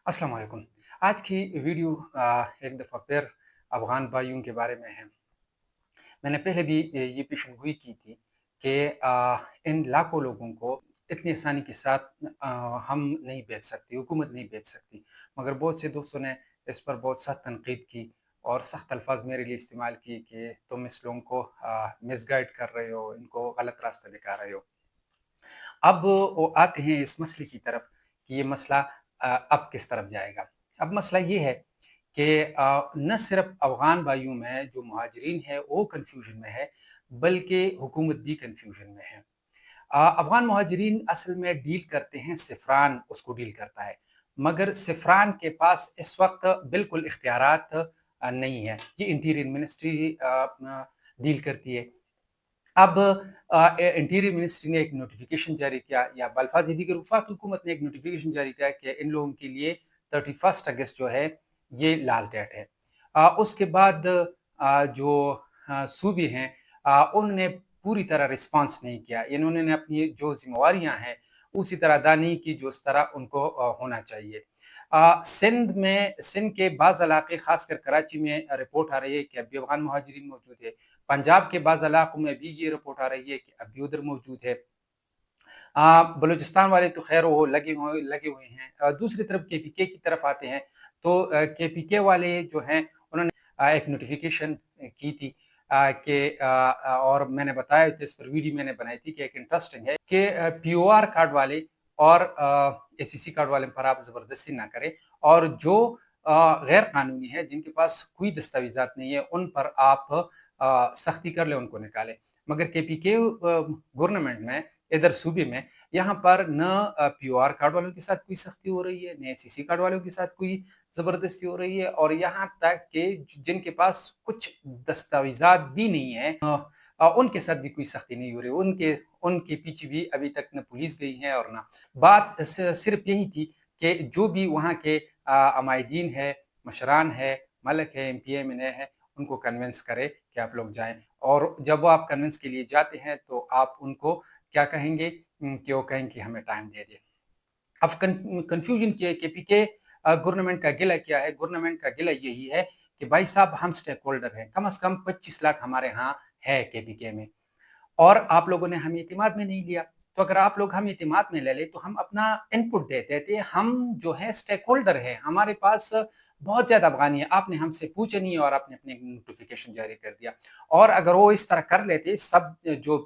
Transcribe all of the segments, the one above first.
अस्सलाम वालेकुम। आज की वीडियो एक दफ़ा फिर अफ़गान भाइयों के बारे में है। मैंने पहले भी ये पेशेनगोई की थी कि इन लाखों लोगों को इतनी आसानी के साथ अ, हम नहीं भेज सकते, हुकूमत नहीं भेज सकती। मगर बहुत से दोस्तों ने इस पर बहुत सख्त तनकीद की और सख्त अल्फाज मेरे लिए इस्तेमाल किए कि तुम इस लोगों को मिसगाइड कर रहे हो, इनको गलत रास्ता दिखा रहे हो। अब वो आते हैं इस मसले की तरफ कि ये मसला अब किस तरफ जाएगा। अब मसला ये है कि न सिर्फ अफ़गान भाइयों में जो मुहाजिरीन है वो कन्फ्यूजन में है, बल्कि हुकूमत भी कन्फ्यूजन में है। अफ़गान मुहाजिरीन असल में डील करते हैं, सिफ़रान उसको डील करता है, मगर सिफ़रान के पास इस वक़्त बिल्कुल इख्तियारात नहीं है। ये इंटीरियर मिनिस्ट्री डील करती है। अब इंटीरियर मिनिस्ट्री ने एक नोटिफिकेशन जारी किया, या बल्फाज दीगर वफाक हुकूमत ने एक नोटिफिकेशन जारी किया कि इन लोगों के लिए 31 अगस्त जो है ये लास्ट डेट है। उसके बाद जो सूबे हैं उन्होंने पूरी तरह रिस्पांस नहीं किया। इन्होंने अपनी जो जिम्मेवारियां हैं उसी तरह अदा नहीं की जो उस तरह उनको होना चाहिए। सिंध के बाज़ इलाके खासकर कराची में रिपोर्ट आ रही है कि अभी अफ़गान मुहाजिरीन मौजूद है। पंजाब के बाज़ इलाकों में भी ये रिपोर्ट आ रही है कि अभी उधर मौजूद है। बलूचिस्तान वाले तो खैर वो लगे हुए हैं। दूसरी तरफ केपीके की तरफ आते हैं तो केपीके वाले जो हैं उन्होंने एक नोटिफिकेशन की थी और मैंने बताया इस पर वीडियो मैंने बनाई थी कि एक इंटरेस्टिंग है कि पीओआर कार्ड वाले और एसीसी कार्ड वाले पर आप जबरदस्ती ना करें, और जो गैर कानूनी है जिनके पास कोई दस्तावेजात नहीं है उन पर आप सख्ती कर ले, उनको निकालें। मगर केपीके गवर्नमेंट में इधर सूबे में यहाँ पर न पीओआर कार्ड वालों के साथ कोई सख्ती हो रही है, न एसीसी कार्ड वालों के साथ कोई जबरदस्ती हो रही है, और यहाँ तक कि जिनके पास कुछ दस्तावेजात भी नहीं है उनके साथ भी कोई सख्ती नहीं हो रही। उनके उनके पीछे भी अभी तक न पुलिस गई है और ना बात सिर्फ यही थी कि जो भी वहाँ के अमायदीन है, मशरान है, मलक है, एमपीए में है, उनको कन्विंस करे कि आप लोग जाएं। और जब वो आप कन्विंस के लिए जाते हैं तो आप उनको क्या कहेंगे कि वो कहेंगे कि हमें टाइम दे दे। अब कंफ्यूजन के पीछे गवर्नमेंट का गिला क्या है? गवर्नमेंट का गिला यही है कि भाई साहब हम स्टेक होल्डर हैं, कम से कम 25 लाख हमारे यहाँ है केपीके में, और आप लोगों ने हमें इतिमाद में नहीं लिया। तो अगर आप लोग हम इतिमाद में ले ले तो हम अपना इनपुट देते थे। हम जो है स्टेक होल्डर है, हमारे पास बहुत ज्यादा अफगानी है, आपने हमसे पूछा नहीं और आपने अपने नोटिफिकेशन जारी कर दिया। और अगर वो इस तरह कर लेते, सब जो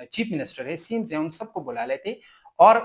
चीफ मिनिस्टर है, सीम्स है, उन सबको बुला लेते और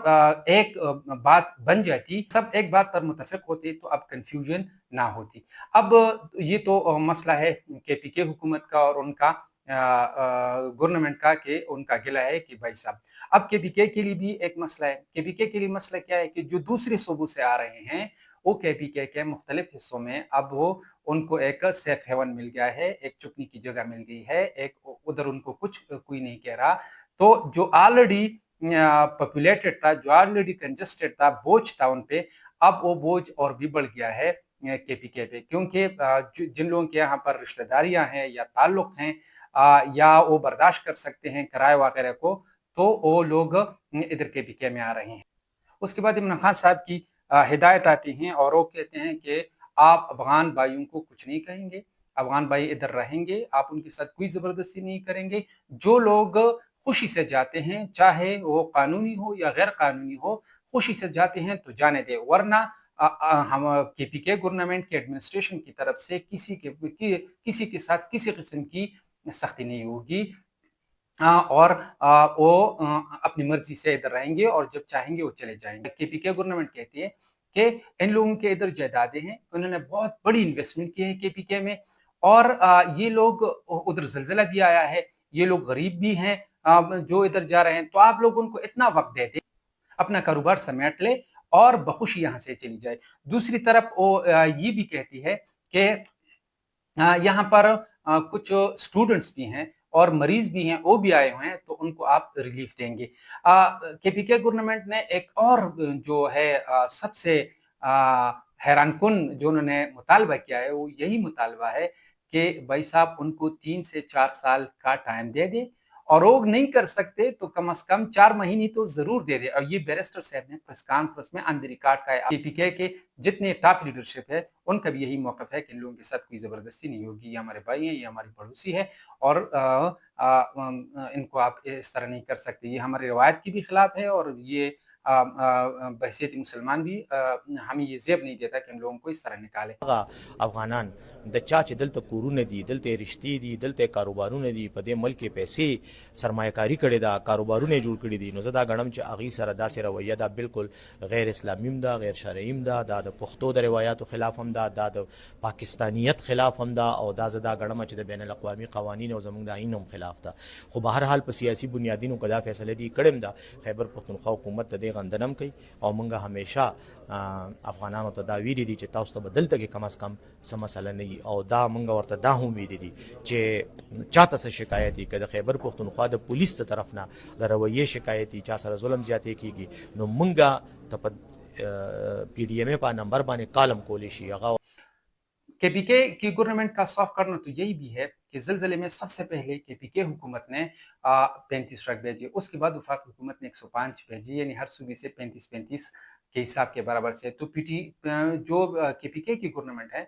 एक बात बन जाती, सब एक बात पर मुतफिक होते तो अब कंफ्यूजन ना होती। अब ये तो मसला है केपीके हुकूमत का और उनका गवर्नमेंट का, कि उनका गिला है कि भाई साहब। अब केपीके के लिए भी एक मसला है। केपीके के लिए मसला क्या है कि जो दूसरे सूबों से आ रहे हैं वो केपीके के मुख्तलिफ हिस्सों में अब वो उनको एक सेफ हेवन मिल गया है, एक चुपने की जगह मिल गई है, एक उधर उनको कुछ कोई नहीं कह रहा। तो जो ऑलरेडी पॉपुलेटेड था, जो ऑलरेडी कंजेस्टेड था, बोझ था उन पे, अब वो बोझ और भी बढ़ गया है केपीके पे, क्योंकि जिन लोगों के यहाँ पर रिश्तेदारियां हैं या ताल्लुक हैं या वो बर्दाश्त कर सकते हैं किराए वगैरह को, तो वो लोग इधर केपीके में आ रहे हैं। उसके बाद इमरान खान साहब की हिदायत आती हैं और वो कहते हैं कि आप अफगान भाइयों को कुछ नहीं कहेंगे, अफगान भाई इधर रहेंगे, आप उनके साथ कोई जबरदस्ती नहीं करेंगे। जो लोग खुशी से जाते हैं, चाहे वो कानूनी हो या गैर कानूनी हो, खुशी से जाते हैं तो जाने दे, वरना हम केपीके गवर्नमेंट के एडमिनिस्ट्रेशन की तरफ से किसी के साथ किसी किस्म की सख्ती नहीं होगी। और वो अपनी मर्जी से इधर रहेंगे और जब चाहेंगे वो चले जाएंगे। केपीके गवर्नमेंट कहती है कि इन लोगों के इधर जायदादें हैं, उन्होंने बहुत बड़ी इन्वेस्टमेंट की है केपीके में, और ये लोग, उधर जलजिला भी आया है, ये लोग गरीब भी हैं जो इधर जा रहे हैं, तो आप लोग उनको इतना वक्त दे दें, अपना कारोबार समेट ले और बखुशी यहाँ से चली जाए। दूसरी तरफ वो ये भी कहती है कि यहाँ पर कुछ स्टूडेंट्स भी हैं और मरीज भी हैं, वो भी आए हुए हैं, तो उनको आप रिलीफ देंगे। केपीके गवर्नमेंट ने एक और जो है सबसे हैरानकुन जो उन्होंने मुतालबा किया है, वो यही मुतालबा है कि भाई साहब उनको 3 से 4 साल का टाइम दे दें अरोग नहीं कर सकते तो कम से कम 4 महीने तो जरूर दे दे। और ये बैरिस्टर साहब ने प्रेस कॉन्फ्रेंस में ऑन द रिकॉर्ड का है। केपीके के जितने टॉप लीडरशिप है उनका भी यही मौकफ है कि इन लोगों के साथ कोई जबरदस्ती नहीं होगी, ये हमारे भाई हैं, ये हमारी पड़ोसी है और इनको आप इस तरह नहीं कर सकते, ये हमारी रवायत की भी खिलाफ है और ये बहसीत मुसलमान भी हमें ये जेब नहीं देता कि हम लोगों को इस तरह निकाले। افغانان د چا چې دلته کورونه دي، دلته رشتې دي، دلته کاروبارونه دي، په دې ملک کې پیسې سرمایه‌کاري کړې ده، کاروبارونه جوړ کړي دي، نو زه دا ګڼم چې هغې سره داسې رویه دا بالکل غیر اسلامي هم ده، غیر شرعي هم ده، دا د پښتو د روایاتو خلاف هم ده، دا د پاکستانیت خلاف هم ده، او دا زه دا ګڼم چې د بین الاقوامي قوانین او زموږ د آیین هم خلاف ده. خو به هر حال په سیاسي بنیادینو که دا فیصله دي کړې هم ده، خیبر پښتونخوا حکومت د دې غندنه هم کوي او موږ همیشه افغانانو ته دا ویلي دي چې تاسو ته به دلته کې کم از کم څه مسله نه وي، او دا موږ ورته دا هم ویلي دي چې چاته څه شکایت وي، که د خیبر پښتونخوا د پولیس ته طرف نه د رویې شکایت وي، چا سره ظلم زیاتې کېږي، نو موږ ته په پی ڈی ایم اے په نمبر باندې کالم کولی شي هغه. کے پی کے کی گورنمنٹ کا صاف کرنا تو یہی بھی ہے کہ زلزلے میں سب سے پہلے کے پی کے حکومت نے 35 ٹرک بھیجے، اس کے بعد وفاق حکومت نے 105 بھیجی، یعنی ہر صوبے سے 35 کے حساب کے برابر سے. تو جو کے پی کے کی گورنمنٹ ہے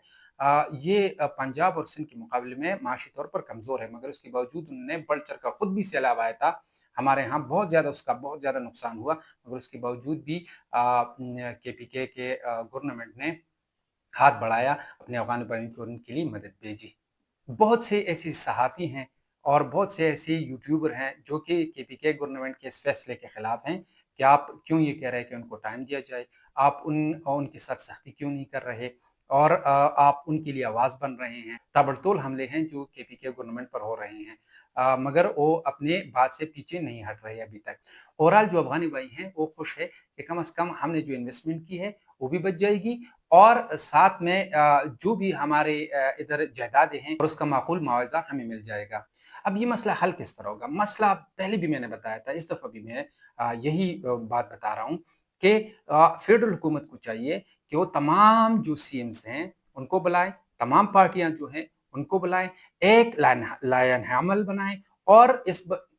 یہ پنجاب اور سندھ کے مقابلے میں معاشی طور پر کمزور ہے، مگر اس کے باوجود انہوں نے بڑھ چڑھ کر خود بھی سیلاب آیا تھا ہمارے ہاں، بہت زیادہ اس کا بہت زیادہ نقصان ہوا، مگر اس کے باوجود بھی کے پی کے گورنمنٹ نے ہاتھ بڑھایا، اپنے افغان بھائیوں کو ان کے لیے مدد بھیجی. بہت سے ایسے صحافی ہیں اور بہت سے ایسے یوٹیوبر ہیں جو کہ کے پی کے گورنمنٹ کے اس فیصلے کے خلاف ہیں کہ آپ کیوں یہ کہہ رہے ہیں کہ ان کو ٹائم دیا جائے، آپ ان کے ساتھ سختی کیوں نہیں کر رہے اور آپ ان کے لیے آواز بن رہے ہیں. تابڑتول حملے ہیں جو کے پی کے گورنمنٹ پر ہو رہے ہیں، مگر وہ اپنے بات سے پیچھے نہیں ہٹ رہے ابھی تک. اوورال جو افغانی بھائی ہیں وہ خوش ہے کہ کم از کم ہم نے جو انویسٹمنٹ کی ہے وہ بھی بچ جائے گی اور ساتھ میں جو بھی ہمارے ادھر جائیدادیں ہیں اور اس کا معقول معاوضہ ہمیں مل جائے گا. اب یہ مسئلہ حل کس طرح ہوگا؟ مسئلہ پہلے بھی میں نے بتایا تھا، اس دفعہ بھی میں یہی بات بتا رہا ہوں کہ فیڈرل حکومت کو چاہیے کہ وہ تمام جو سی ایمز ہیں ان کو بلائیں، تمام پارٹیاں جو ہیں ان کو بلائیں، ایک لائن عمل بنائیں اور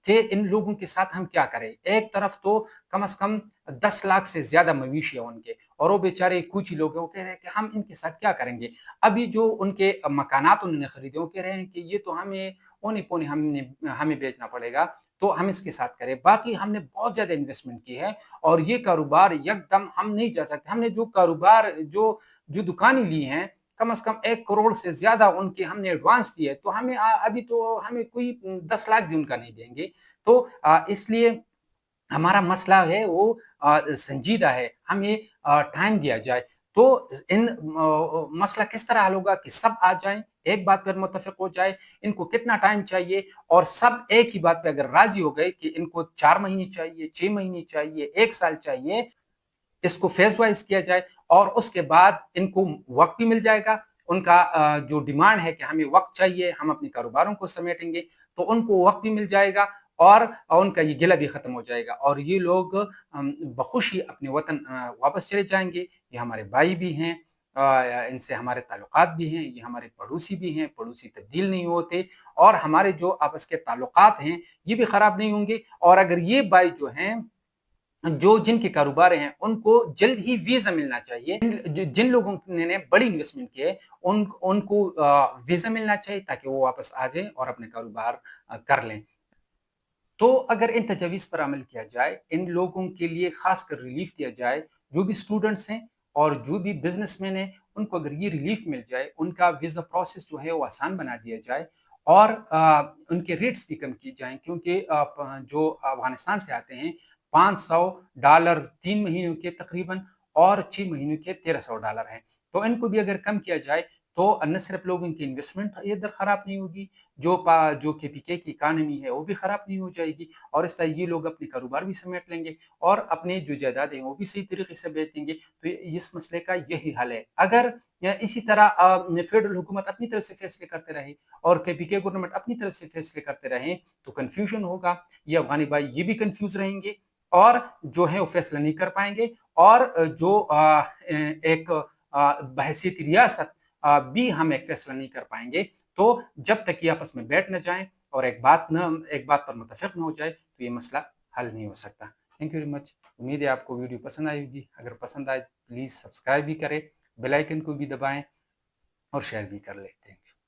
کہ ان لوگوں کے ساتھ ہم کیا کریں. ایک طرف تو کم از کم 10 لاکھ سے زیادہ مویشی ہیں ان کے اور وہ بیچارے کچھ ہی لوگ ہیں، وہ کہہ رہے ہیں کہ ہم ان کے ساتھ کیا کریں گے. ابھی جو ان کے مکانات انہوں نے خریدے وہ کہہ رہے ہیں کہ یہ تو ہمیں اونے پونے ہمیں بیچنا پڑے گا تو ہم اس کے ساتھ کریں. باقی ہم نے بہت زیادہ انویسٹمنٹ کی ہے اور یہ کاروبار یک دم ہم نہیں جا سکتے. ہم نے جو کاروبار جو دکانیں لی ہیں کم از کم 1 کروڑ سے زیادہ ان کے ہم نے ایڈوانس دیے، تو ہمیں ابھی تو ہمیں کوئی 10 لاکھ بھی ان کا نہیں دیں گے. تو اس لیے ہمارا مسئلہ ہے وہ سنجیدہ ہے، ہمیں ٹائم دیا جائے. تو ان مسئلہ کس طرح حل ہوگا کہ سب آ جائیں، ایک بات پر متفق ہو جائے، ان کو کتنا ٹائم چاہیے اور سب ایک ہی بات پہ اگر راضی ہو گئے کہ ان کو 4 مہینے چاہیے، 6 مہینے چاہیے، 1 سال چاہیے، اس کو فیز وائز کیا جائے اور اس کے بعد ان کو وقت بھی مل جائے گا. ان کا جو ڈیمانڈ ہے کہ ہمیں وقت چاہیے، ہم اپنے کاروباروں کو سمیٹیں گے، تو ان کو وقت بھی مل جائے گا اور ان کا یہ گلہ بھی ختم ہو جائے گا اور یہ لوگ بخوشی اپنے وطن واپس چلے جائیں گے. یہ ہمارے بھائی بھی ہیں، ان سے ہمارے تعلقات بھی ہیں، یہ ہمارے پڑوسی بھی ہیں، پڑوسی تبدیل نہیں ہوتے اور ہمارے جو آپس کے تعلقات ہیں یہ بھی خراب نہیں ہوں گے. اور اگر یہ بھائی جو ہیں جو جن کے کاروبار ہیں ان کو جلد ہی ویزا ملنا چاہیے، جن لوگوں نے بڑی انویسٹمنٹ کی ہے ان کو ویزا ملنا چاہیے تاکہ وہ واپس آ جائیں اور اپنے کاروبار کر لیں. تو اگر ان تجاویز پر عمل کیا جائے، ان لوگوں کے لیے خاص کر ریلیف دیا جائے، جو بھی اسٹوڈنٹس ہیں اور جو بھی بزنس مین ہیں ان کو اگر یہ ریلیف مل جائے، ان کا ویزا پروسیس جو ہے وہ آسان بنا دیا جائے اور ان کے ریٹس بھی کم کی جائیں، کیونکہ جو افغانستان سے آتے ہیں $500 3 مہینوں کے تقریباً اور 6 مہینوں کے $1300 ہیں. تو ان کو بھی اگر کم کیا جائے تو نہ صرف لوگوں کی انویسٹمنٹ ادھر خراب نہیں ہوگی، جو کے پی کے کی اکانومی ہے وہ بھی خراب نہیں ہو جائے گی اور اس طرح یہ لوگ اپنے کاروبار بھی سمیٹ لیں گے اور اپنے جو جائیداد ہیں وہ بھی صحیح طریقے سے بیچ دیں گے. تو اس مسئلے کا یہی حل ہے. اگر اسی طرح فیڈرل حکومت اپنی طرف سے فیصلے کرتے رہے اور کے پی کے گورنمنٹ اپنی طرف سے فیصلے کرتے رہیں تو کنفیوژن ہوگا. یہ افغانی بھائی یہ بھی کنفیوز رہیں گے اور جو ہے وہ فیصلہ نہیں کر پائیں گے اور جو ایک بحیثیت ریاست بھی ہم ایک فیصلہ نہیں کر پائیں گے. تو جب تک یہ آپس میں بیٹھ نہ جائیں اور ایک بات پر متفق نہ ہو جائے تو یہ مسئلہ حل نہیں ہو سکتا. Thank you very much. امید ہے آپ کو ویڈیو پسند آئی ہوگی. اگر پسند آئے پلیز سبسکرائب بھی کریں, بیل آئیکن کو بھی دبائیں اور شیئر بھی کر لیں. Thank you.